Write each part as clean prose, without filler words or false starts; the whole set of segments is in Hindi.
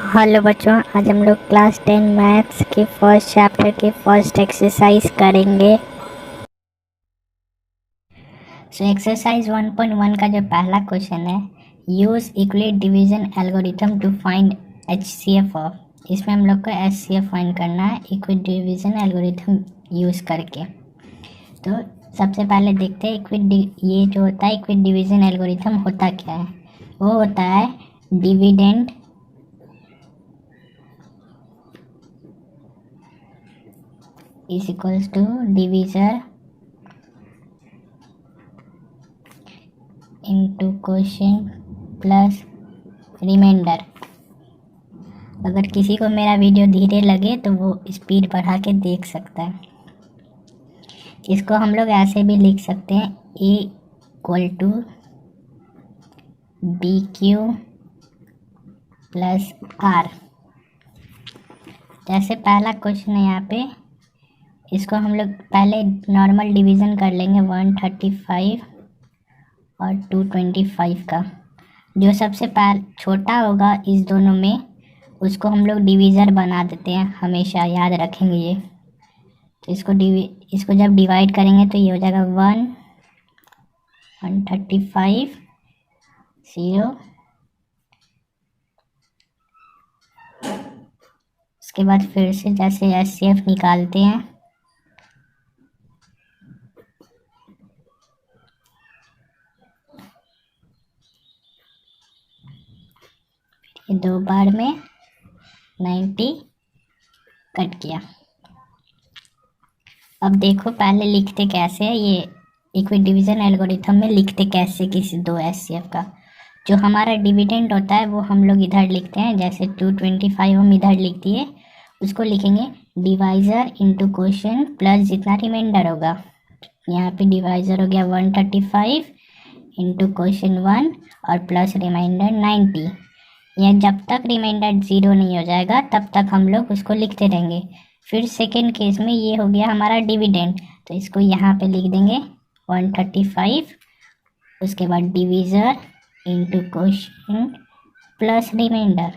हेलो बच्चों, आज हम लोग क्लास 10 मैथ्स के फर्स्ट चैप्टर के फर्स्ट एक्सरसाइज करेंगे। एक्सरसाइज 1.1 का जो पहला क्वेश्चन है, use Euclid division algorithm to find HCF of. इसमें हम लोग को एचसीएफ फाइंड करना है इक्विट डिवीजन एल्गोरिथम यूज करके। तो सबसे पहले देखते हैं ये जो होता है इक्विट डिवीजन एल्गोरिथम होता क्या है। वो होता है dividend is equals to divisor into quotient plus remainder. अगर किसी को मेरा वीडियो धीरे लगे तो वो स्पीड बढ़ा के देख सकता है। इसको हम लोग ऐसे भी लिख सकते हैं, A equal to B Q plus r. जैसे पहला क्वेश्चन है यहाँ पे, इसको हम लोग पहले नॉर्मल डिवीज़न कर लेंगे 135 और 225 का। जो सबसे छोटा होगा इस दोनों में, उसको हम लोग डिवीज़र बना देते हैं, हमेशा याद रखेंगे ये। तो इसको जब डिवाइड करेंगे तो ये हो जाएगा 135 0। उसके बाद फिर से जैसे एचसीएफ निकालते हैं, दो बार में 90 कट किया। अब देखो पहले लिखते कैसे है, ये इक्विट डिवीजन एल्गोरिथम में लिखते कैसे किसी दो एचसीएफ का। जो हमारा डिविडेंड होता है वो हम लोग इधर लिखते हैं, जैसे 225 हम इधर लिख दिए, उसको लिखेंगे डिवाइज़र इंटू क्वोशिएंट प्लस जितना रिमाइंडर होगा। यहाँ पे डिवाइज़र हो गया 135 इंटू क्वोशिएंट 1 और प्लस रिमाइंडर 90। यह जब तक रिमाइंडर 0 नहीं हो जाएगा तब तक हम लोग उसको लिखते रहेंगे। फिर सेकेंड केस में ये हो गया हमारा डिविडेंड, तो इसको यहाँ पे लिख देंगे 135, उसके बाद divisor into quotient plus remainder.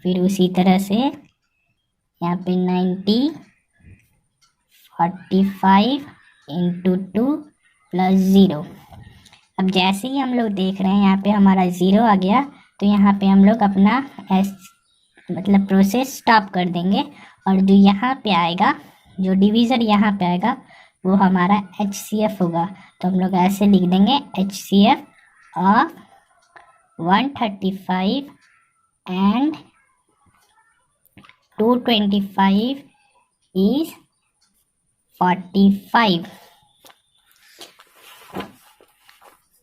फिर उसी तरह से यहाँ पे 90 45 इंटू 2 प्लस 0। अब जैसे ही हम लोग देख रहे हैं यहाँ पे हमारा 0 आ गया, तो यहाँ पे हम लोग अपना मतलब प्रोसेस स्टॉप कर देंगे, और जो यहाँ पे आएगा, जो डिवीज़र यहाँ पे आएगा, वो हमारा एचसीएफ होगा। तो हम लोग ऐसे लिख देंगे एचसीएफ ऑफ 135 एंड 225 इज 45।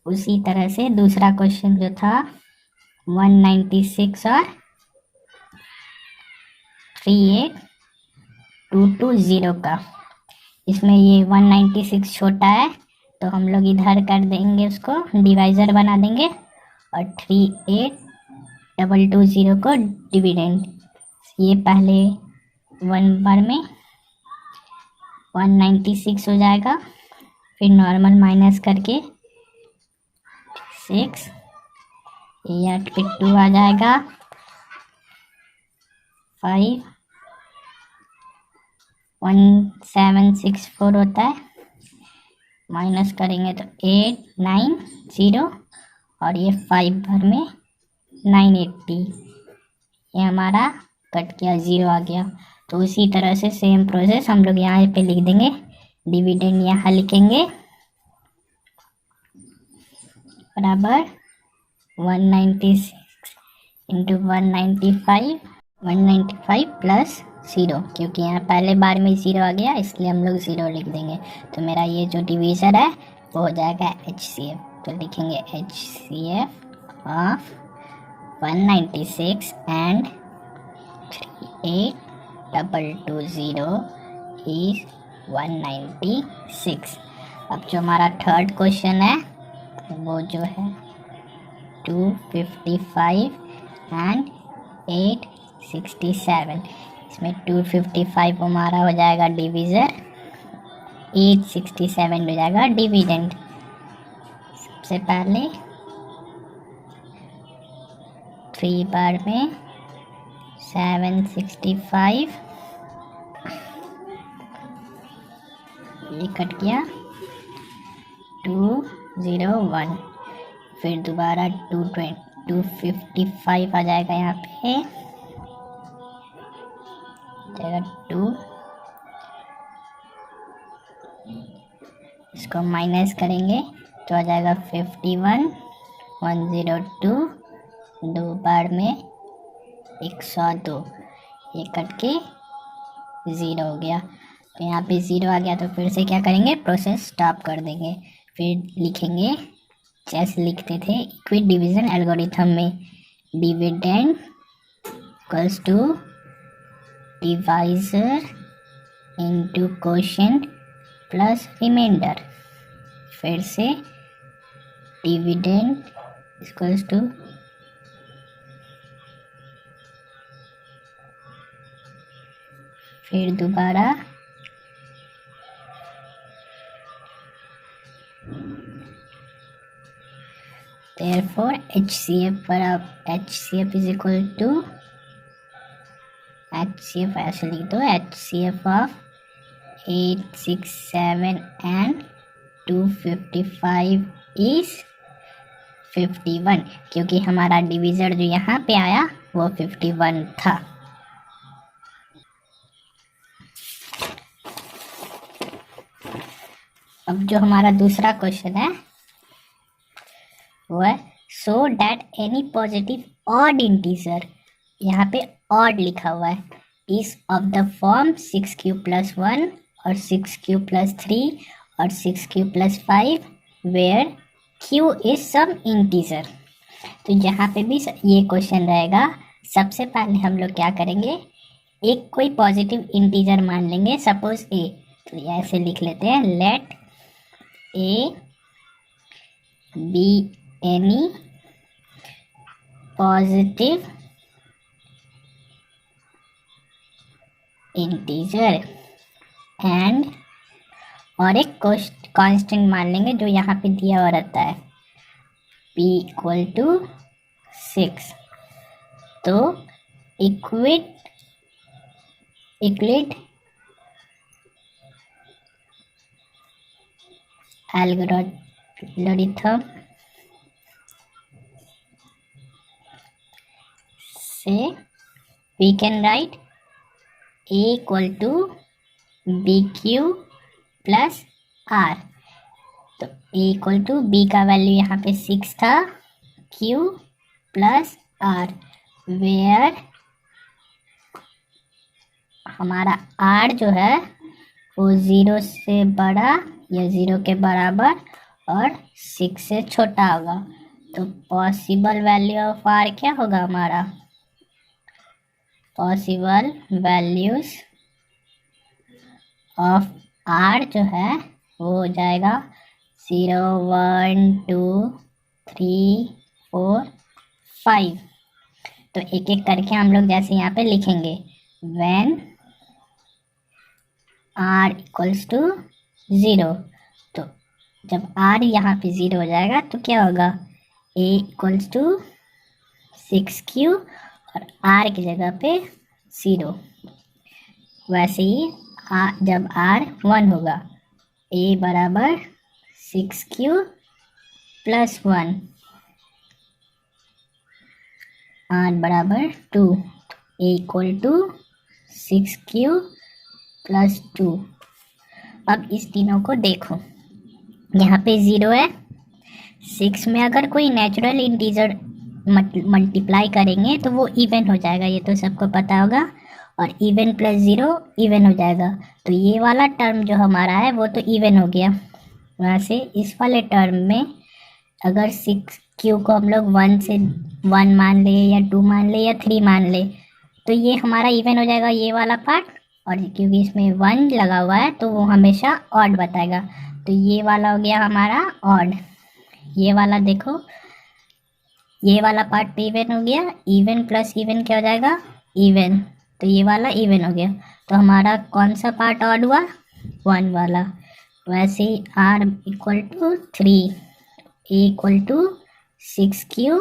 उसी तरह से दूसरा क्वेश्चन जो था 196 और 38220 का, इसमें ये 196 छोटा है तो हम लोग इधर कर देंगे, उसको डिवाइज़र बना देंगे, और 38220 को डिविडेंड। ये पहले 1 बार में 196 हो जाएगा, फिर नॉर्मल माइनस करके 6, ये 8 पे 2 आ जाएगा, 5 1764 होता है, माइनस करेंगे तो 890, और ये 5 बार में 980, ये हमारा कट किया, 0 आ गया। तो उसी तरह से सेम प्रोसेस हम लोग यहाँ पे लिख देंगे, डिविडेंड यहाँ लिखेंगे बराबर 196 इंटू 195 प्लस 0, क्योंकि यहाँ पहले बार में 0 आ गया इसलिए हम लोग 0 लिख देंगे। तो मेरा ये जो डिवीज़र है वो हो जाएगा एचसीएफ। तो लिखेंगे एचसीएफ ऑफ 196 एंड 38220 इज 196। अब जो हमारा थर्ड क्वेश्चन है वो जो है 255 एंड 867। इसमें 255 हमारा हो जाएगा डिवीज़र, 867 हो जाएगा डिविडेंड। सबसे पहले 3 बार में 765, ये कट गया 201, फिर दोबारा 255 आ जाएगा यहाँ पे, जाएगा 2, इसको माइनस करेंगे तो आ जाएगा 51, 102, 2 बार में 102, ये कट के 0 हो गया। तो यहाँ पे 0 आ गया, तो फिर से क्या करेंगे, प्रोसेस स्टॉप कर देंगे। फिर लिखेंगे जैसे लिखते थे इक्विट डिवीजन एल्गोरिथम में, dividend equals to divisor into quotient plus remainder. फिर से डिविडेंड इक्वल्स टू फिर दोबारा therefore HCF पर आप HCF is equal to HCF ऐसे लिख दो, HCF ऑफ 867 and 255 इज 51, क्योंकि हमारा डिविजर जो यहाँ पे आया वो 51 था। अब जो हमारा दूसरा क्वेश्चन है वो है so that any positive odd integer, यहाँ पे ऑड लिखा हुआ है, is of the form 6q+1 और 6q+3 और 6q+5 where q is some integer. तो यहाँ पे भी ये क्वेश्चन रहेगा। सबसे पहले हम लोग क्या करेंगे, एक कोई पॉजिटिव इंटीजर मान लेंगे, सपोज a, तो ऐसे लिख लेते हैं, late a be any positive integer and, और एक कांस्टेंट मान लेंगे जो यहाँ पे दिया हुआ रहता है, p इक्वल टू 6। तो इक्विट एल्गोरिथम से we can write a equal to BQ plus R। तो a इक्वल टू b का वैल्यू यहाँ पे 6 था, q प्लस R, वेयर हमारा R जो है वो 0 से बड़ा या 0 के बराबर और 6 से छोटा होगा। तो पॉसिबल वैल्यू ऑफ R क्या होगा, हमारा पॉसिबल वैल्यूज ऑफ R जो है वो हो जाएगा 0, 1, 2, 3, 4, 5। तो एक एक करके हम लोग जैसे यहाँ पे लिखेंगे, व्हेन R इक्वल्स टू 0, तो जब R यहाँ पे 0 हो जाएगा तो क्या होगा, A इक्वल्स टू 6Q और R की जगह पे 0। वैसे ही जब R 1 होगा, A बराबर 6Q प्लस 1, R बराबर 2, A equal to 6Q plus 2। अब इस तीनों को देखो, यहाँ पे 0 है, 6 में अगर कोई नेचुरल इंटीजर मल्टीप्लाई करेंगे तो वो इवन हो जाएगा, ये तो सबको पता होगा, और इवन प्लस 0 इवन हो जाएगा। तो ये वाला टर्म जो हमारा है वो तो इवन हो गया। वैसे इस वाले टर्म में अगर 6Q को हम लोग 1 से 1 मान ले या 2 मान ले या 3 मान ले तो ये हमारा इवन हो जाएगा ये वाला पार्ट, और क्योंकि इसमें 1 लगा हुआ है तो वो हमेशा ऑड बताएगा। तो ये वाला हो गया हमारा ऑड, ये वाला देखो, ये वाला पार्ट पे इवन हो गया, इवन प्लस इवन क्या हो जाएगा, इवन, तो ये वाला इवन हो गया। तो हमारा कौन सा पार्ट ऑड हुआ, 1 वाला। वैसे ही R equal to 3, A equal to 6Q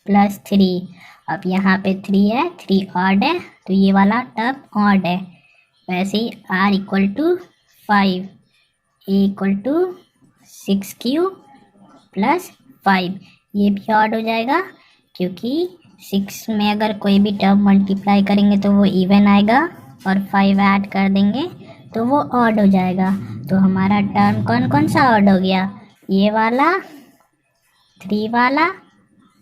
plus 3। अब यहाँ पे 3 है, 3 ऑड है तो ये वाला टर्म ऑड है। वैसे ही r equal to 5, a equal to 6q plus 5, ये भी ऑड हो जाएगा क्योंकि 6 में अगर कोई भी टर्म मल्टीप्लाई करेंगे तो वो इवन आएगा और 5 ऐड कर देंगे तो वो ऑड हो जाएगा। तो हमारा टर्म कौन कौन सा ऑड हो गया? ये वाला, 3 वाला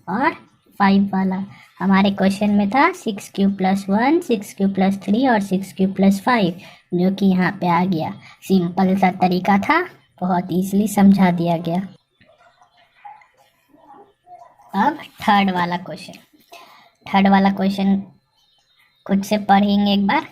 और 5 वाला। हमारे क्वेश्चन में था 6q प्लस 1, 6q प्लस 3 और 6q प्लस 5, जो कि यहाँ पे आ गया। सिंपल सा तरीका था, बहुत इजीली समझा दिया गया। अब थर्ड वाला क्वेश्चन खुद से पढ़ेंगे एक बार।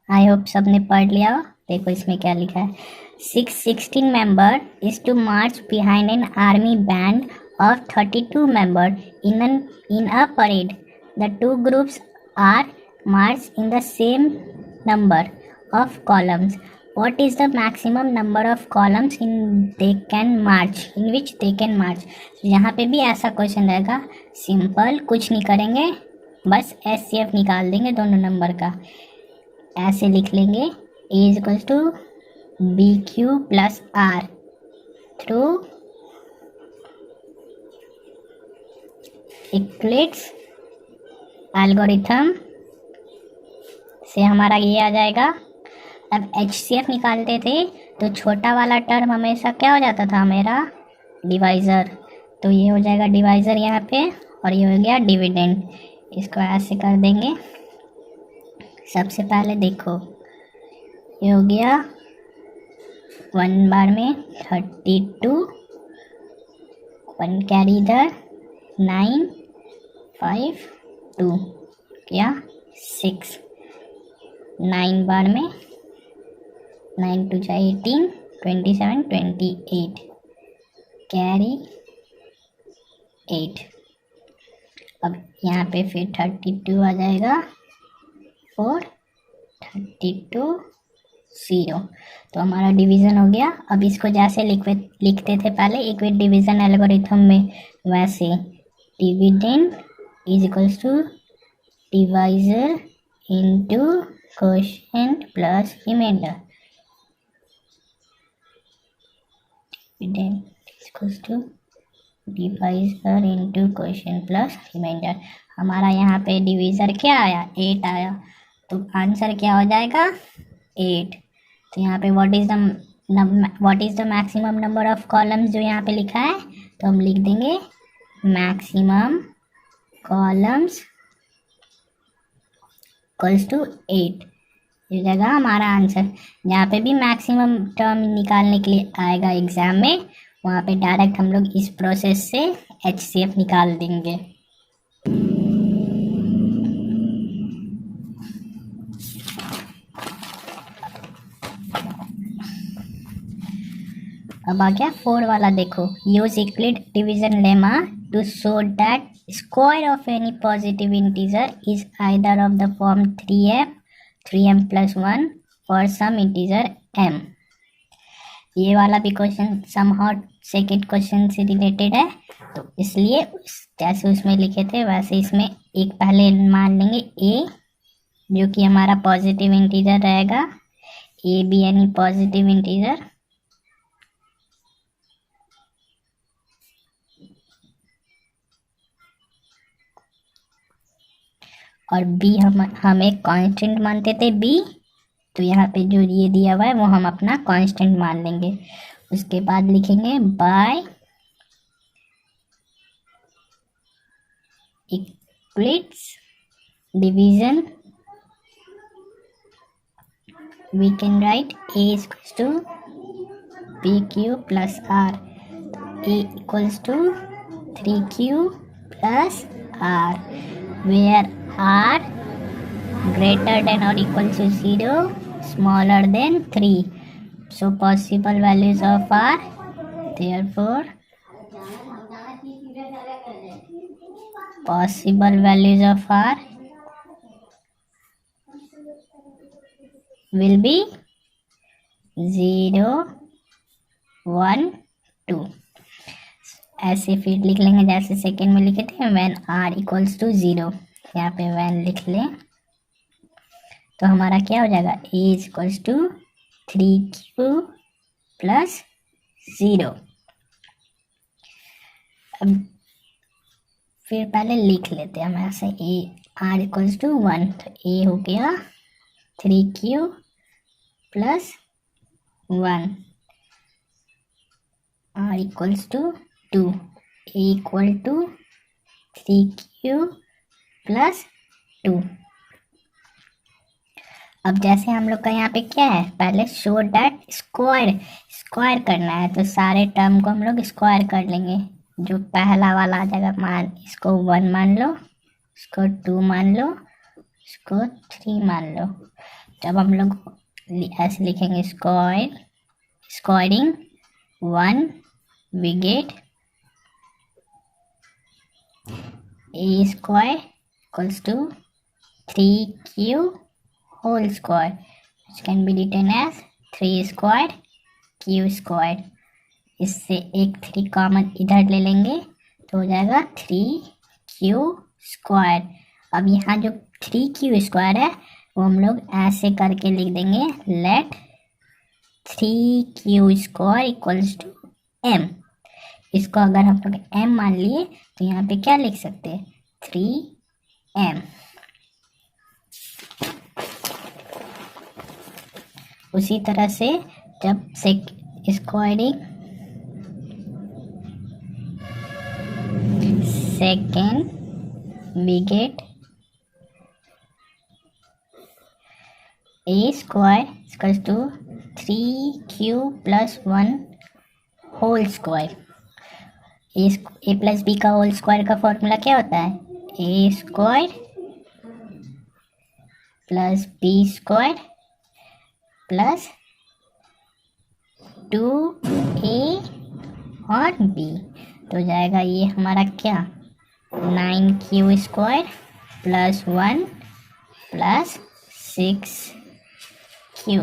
आई होप सबने पढ़ लिया हो। देखो इसमें क्या लिखा है। 16 member is to march behind an army band of 32 member in a parade. The two groups are marched in the same number of columns. What is the maximum number of columns in which they can march? यहाँ पे भी ऐसा क्वेश्चन रहेगा। सिंपल, कुछ नहीं करेंगे, बस SCF निकाल देंगे दोनों नंबर का। ऐसे लिख लेंगे A is equal to BQ plus R through Euclid's algorithm से हमारा ये आ जाएगा। अब HCF निकालते थे तो छोटा वाला टर्म हमेशा क्या हो जाता था मेरा? डिवाइज़र। तो ये हो जाएगा डिवाइज़र यहाँ पे, और ये हो गया डिविडेंड। इसको ऐसे कर देंगे। सबसे पहले देखो ये हो गया 1 बार में 32, 1 कैरी इधर 9, 5, 2 क्या 6, 9 बार में 9 2 जा 18, 27, 28 कैरी 8। अब यहाँ पे फिर 32 आ जाएगा 4, 32, 0। तो हमारा डिवीज़न हो गया। अब इसको जैसे लिखते थे पहले इक्विट डिवीज़न एल्गोरिथम में, वैसे dividend is equals to divisor into quotient plus remainder. Dividend is equals to divisor into quotient plus remainder. हमारा यहाँ पे डिवीज़र क्या आया? 8 आया, तो आंसर क्या हो जाएगा? 8। तो यहाँ पे what is the maximum number of columns जो यहाँ पे लिखा है, तो हम लिख देंगे मैक्सिमम कॉलम्स इक्वल्स टू 8। ये जगह हमारा आंसर। जहाँ पे भी मैक्सिमम टर्म निकालने के लिए आएगा एग्जाम में, वहाँ पे डायरेक्ट हम लोग इस प्रोसेस से HCF निकाल देंगे। अब आ गया 4 वाला। देखो, use Euclid division lemma to show that square of any positive integer is either of the form 3m plus 1 for some integer m। ये वाला भी क्वेश्चन समहाउ सेकेंड क्वेश्चन से रिलेटेड है, तो इसलिए जैसे उसमें लिखे थे वैसे इसमें एक पहले मान लेंगे a, जो कि हमारा पॉजिटिव इंटीजर रहेगा। a भी यानी पॉजिटिव इंटीजर, और b हम एक कांस्टेंट मानते थे b, तो यहाँ पे जो ये दिया हुआ है वो हम अपना कांस्टेंट मान लेंगे। उसके बाद लिखेंगे by Euclid's division we can write a equals to pq plus r। a equals to 3q plus r, where r greater than or equal to 0, smaller than 3. So possible values of r, therefore possible values of r will be 0 1 2। ऐसे फिर लिख लेंगे जैसे सेकेंड में लिखे थे, व्हेन r इक्वल्स टू 0। यहाँ पे व्हेन लिख लें तो हमारा क्या हो जाएगा, a is equals to 3q plus 0। अब फिर पहले लिख लेते हैं हम ऐसे, a r इक्वल्स टू 1, तो a हो गया 3q plus 1, r equals to 2, a equal to 3q plus 2। अब जैसे हम लोग का यहाँ पे क्या है, पहले शो डैट स्क्वायर करना है, तो सारे टर्म को हम लोग स्क्वायर कर लेंगे। जो पहला वाला आ जाएगा, मान इसको 1 मान लो, इसको 2 मान लो, इसको 3 मान लो। जब हम लोग ऐसे लिखेंगे squaring 1, we get a square equals to 3q whole square, which can be written as 3 square q square। इससे एक 3 कॉमन इधर ले लेंगे तो हो जाएगा 3q स्क्वायर। अब यहाँ जो 3q स्क्वायर है वो हम लोग ऐसे करके लिख देंगे, let 3q square equals to m। इसको अगर हम लोग m मान लिए तो यहाँ पे क्या लिख सकते हैं, 3m। उसी तरह से जब squaring second we get a square equals to 3q plus 1 whole square. A plus B का होल स्क्वायर का फॉर्मूला क्या होता है, A square plus B square plus 2a और b, तो जाएगा ये हमारा क्या 9q square plus 1 plus 6q।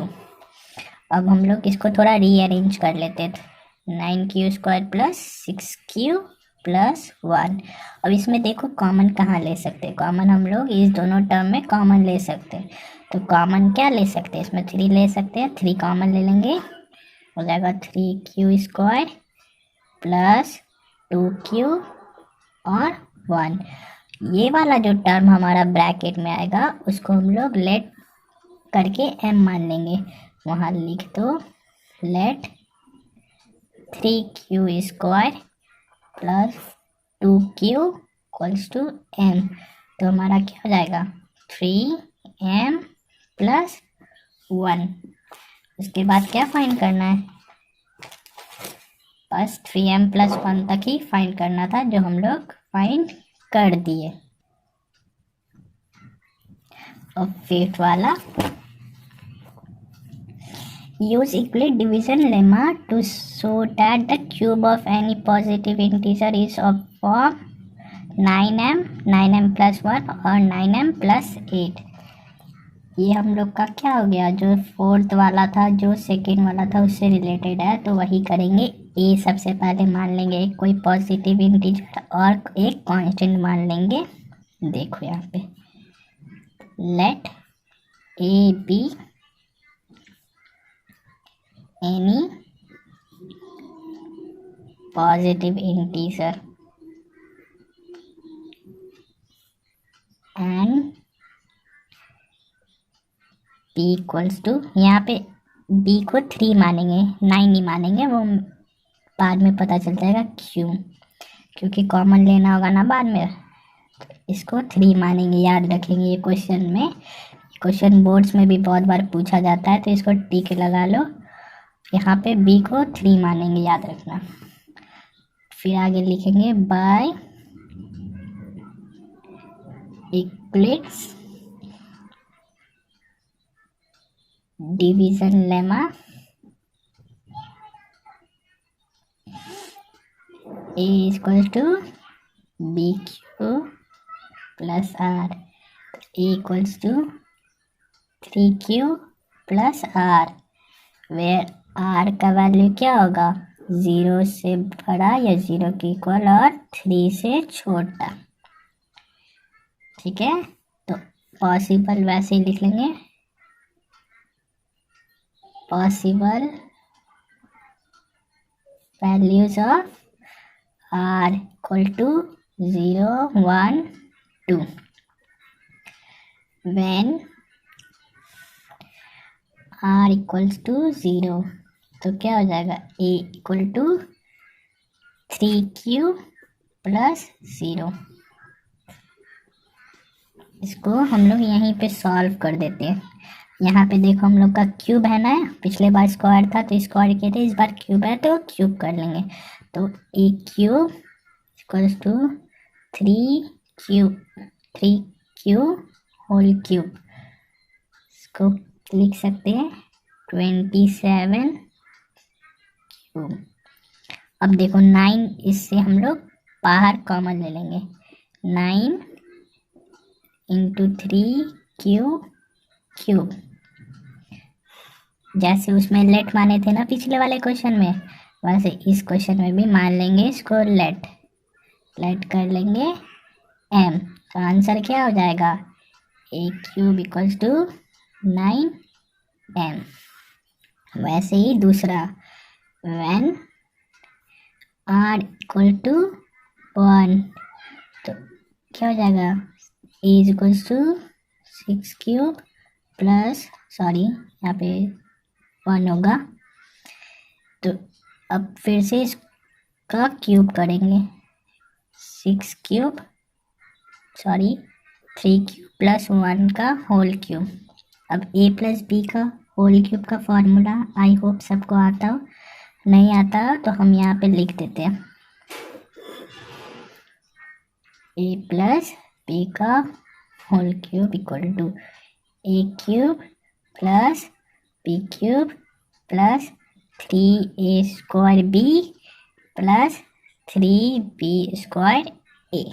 अब हम लोग इसको थोड़ा रीअरेंज कर लेते थे, 9q square plus 6q plus 1। अब इसमें देखो कॉमन कहाँ ले सकते हैं, कॉमन हम लोग इस दोनों टर्म में कॉमन ले सकते हैं। तो कॉमन क्या ले सकते हैं, इसमें 3 ले सकते हैं, 3 कॉमन ले लेंगे, हो जाएगा 3q स्क्वायर प्लस 2q और 1। ये वाला जो टर्म हमारा ब्रैकेट में आएगा उसको हम लोग लेट करके m मान लेंगे, वहाँ लिख दो let 3q square plus 2q equals to m। तो हमारा क्या हो जाएगा 3m प्लस 1। उसके बाद क्या फाइंड करना है, बस 3m प्लस 1 तक ही फाइंड करना था, जो हम लोग फाइंड कर दिए। अब फिफ्थ वाला, use Euclid division lemma to show that the cube of any positive integer is of form 9m, 9m plus 1 और 9m plus 8। ये हम लोग का क्या हो गया, जो फोर्थ वाला था, जो सेकेंड वाला था उससे रिलेटेड है, तो वही करेंगे। ए सबसे पहले मान लेंगे एक कोई पॉजिटिव इंटीजर और एक कांस्टेंट मान लेंगे। देखो यहाँ पे let a be any positive integer and b equals to, यहाँ पे b को 3 मानेंगे, 9 नहीं मानेंगे, वो बाद में पता चल जाएगा क्यों, क्योंकि कॉमन लेना होगा ना बाद में। तो इसको 3 मानेंगे, याद रखेंगे ये क्वेश्चन में, क्वेश्चन बोर्ड्स में भी बहुत बार पूछा जाता है, तो इसको टिक लगा लो। यहाँ पे b को 3 मानेंगे, याद रखना। फिर आगे लिखेंगे by Euclid's division lemma a equals to B Q plus r, a equals to 3q plus r, where r का वैल्यू क्या होगा, 0 से बड़ा या 0 के इक्वल और 3 से छोटा। ठीक है, तो पॉसिबल वैसे ही लिख लेंगे, possible values of r equal to 0, 1, 2 when r equals to 0, तो क्या हो जाएगा, ए इक्वल टू 3q प्लस 0। इसको हम लोग यहीं पे सॉल्व कर देते हैं। यहाँ पे देखो हम लोग का क्यूब है ना, पिछले बार स्क्वायर था तो स्क्वायर किए थे, इस बार क्यूब है तो क्यूब कर लेंगे। तो A cube equals to 3q whole cube, इसको लिख सकते हैं 27 क्यूब। अब देखो 9, इससे हम लोग बाहर कॉमन ले लेंगे, 9 इंटू 3q क्यूब। जैसे उसमें लेट माने थे ना पिछले वाले क्वेश्चन में, वैसे इस क्वेश्चन में भी मान लेंगे इसको लेट कर लेंगे m। तो आंसर क्या हो जाएगा, ए क्यूब इक्वल्स टू 9m। वैसे ही दूसरा, व्हेन r इक्वल टू 1, तो क्या हो जाएगा, A is equals to 6 cube plus, sorry यहाँ पे 1 होगा, तो अब फिर से इसका क्यूब करेंगे, 6 क्यूब, सॉरी 3 क्यूब प्लस 1 का होल क्यूब। अब a प्लस बी का होल क्यूब का फॉर्मूला आई होप सबको आता हो, नहीं आता तो हम यहाँ पे लिख देते हैं, a प्लस बी का whole cube equal to A cube plus B cube plus 3a square B plus 3b square A.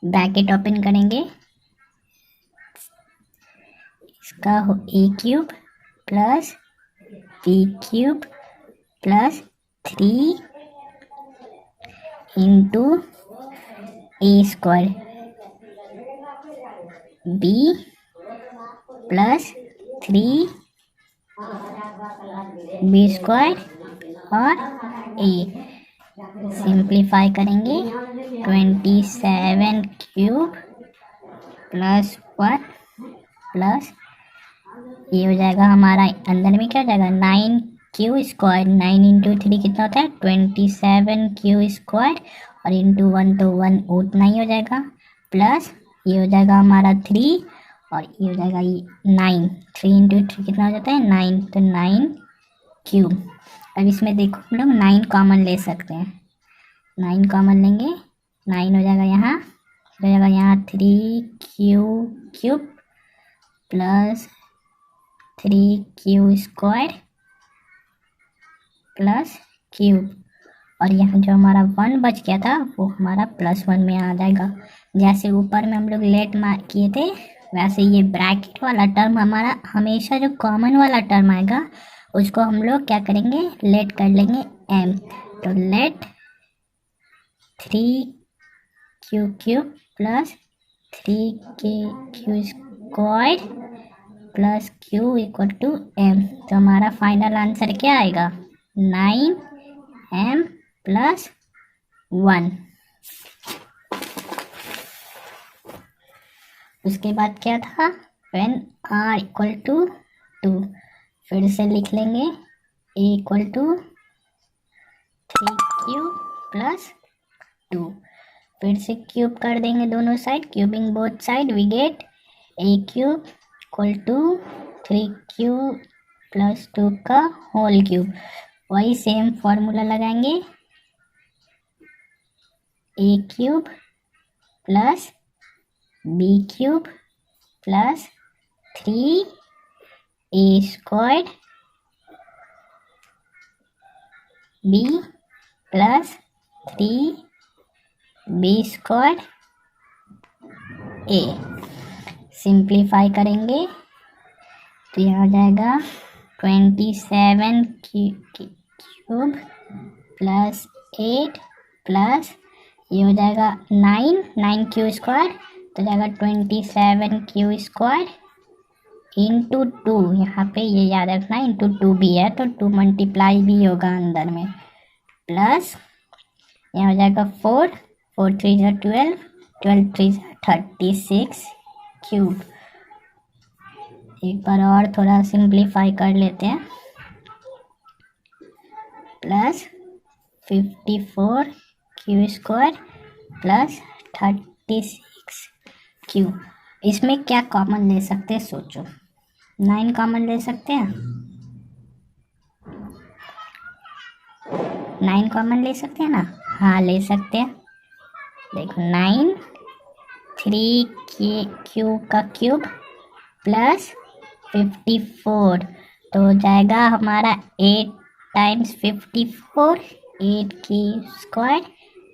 Bracket open करेंगे, इसका हो A cube plus B cube plus 3 into A square B plus 3 B square और ए। सिंप्लीफाई करेंगे, 27 क्यूब प्लस 1 प्लस ये हो जाएगा हमारा, अंदर में क्या हो जाएगा 9q स्क्वायर, 9 इंटू 3 कितना होता है 27q स्क्वायर, और इंटू 1 तो 1 उतना ही हो जाएगा, प्लस ये हो जाएगा हमारा 3 और ये हो जाएगा 9, 3 इंटू 3 कितना हो जाता है 9, तो 9q। अब इसमें देखो हम लोग 9 कॉमन ले सकते हैं, 9 कॉमन लेंगे, 9 हो जाएगा यहाँ, हो जाएगा यहाँ 3q cube plus 3q square plus cube, और यहाँ जो हमारा 1 बच गया था वो हमारा +1 में आ जाएगा। जैसे ऊपर में हम लोग लेट किए थे, वैसे ये ब्रैकेट वाला टर्म हमारा हमेशा जो कॉमन वाला टर्म आएगा उसको हम लोग क्या करेंगे, लेट कर लेंगे m। तो let 3q cube plus 3q square plus q equal to m। तो हमारा फाइनल आंसर क्या आएगा, 9m प्लस 1। उसके बाद क्या था, व्हेन r इक्वल टू 2, फिर से लिख लेंगे a equal to 3q plus 2, फिर से क्यूब कर देंगे दोनों side, cubing both side we get a cube equal to 3q plus 2 का होल क्यूब। वही सेम फॉर्मूला लगाएंगे, a cube plus b cube plus 3a square b plus 3b square a। Simplify करेंगे, तो यहाँ हो जाएगा 27 क्यूब प्लस 8 प्लस ये हो जाएगा 9 क्यू स्क्वायर, तो जाएगा 27 क्यू स्क्वायर इंटू 2, यहाँ पे ये याद रखना इंटू 2 भी है तो 2 मल्टीप्लाई भी होगा अंदर में, प्लस यहाँ हो जाएगा 4 3 ज़ा 12 3 ज़ा 36 क्यूब। एक बार और थोड़ा सिंप्लीफाई कर लेते हैं, plus 54 Q square plus 36 Q. इसमें क्या कॉमन ले सकते हैं सोचो, 9 कॉमन ले सकते हैं, 9 कॉमन ले सकते हैं ना, हाँ ले सकते हैं। देखो 9 3 क्यू का क्यूब प्लस 54, तो हो जाएगा हमारा 8 times 54 8 q square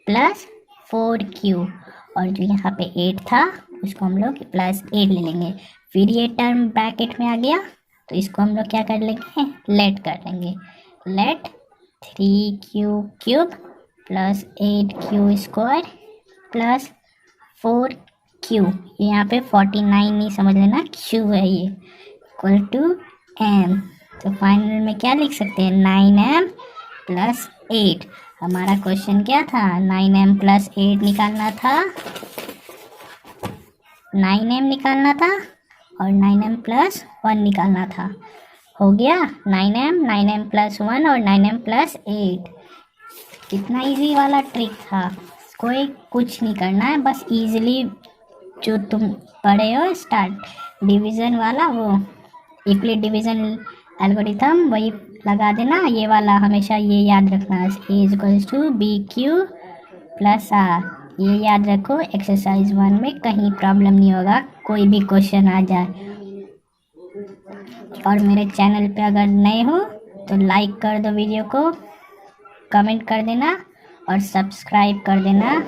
plus 4 Q, और जो यहाँ पे 8 था उसको हम लोग प्लस 8 ले लेंगे, फिर ये टर्म ब्रैकेट में आ गया तो इसको हम लोग क्या कर लेंगे, लेट कर लेंगे, let 3 q cube plus 8 q square plus 4 q, यहाँ पे 49 नहीं समझ लेना, क्यू है ये, इक्वल टू एम। तो फाइनल में क्या लिख सकते हैं, 9m प्लस 8। हमारा क्वेश्चन क्या था, 9m प्लस 8 निकालना था, 9m निकालना था और 9m प्लस 1 निकालना था। हो गया 9m प्लस 1 और 9m प्लस 8। कितना इजी वाला ट्रिक था, कोई कुछ नहीं करना है, बस इजीली जो तुम पढ़े हो स्टार्ट डिवीज़न वाला, वो इक्वलिट डिवीज़न एल्गोरिथम वही लगा देना। ये वाला हमेशा ये याद रखना, A is equals to B Q plus R, ये याद रखो। एक्सरसाइज 1 में कहीं प्रॉब्लम नहीं होगा, कोई भी क्वेश्चन आ जाए। और मेरे चैनल पे अगर नए हो तो लाइक कर दो वीडियो को, कमेंट कर देना और सब्सक्राइब कर देना।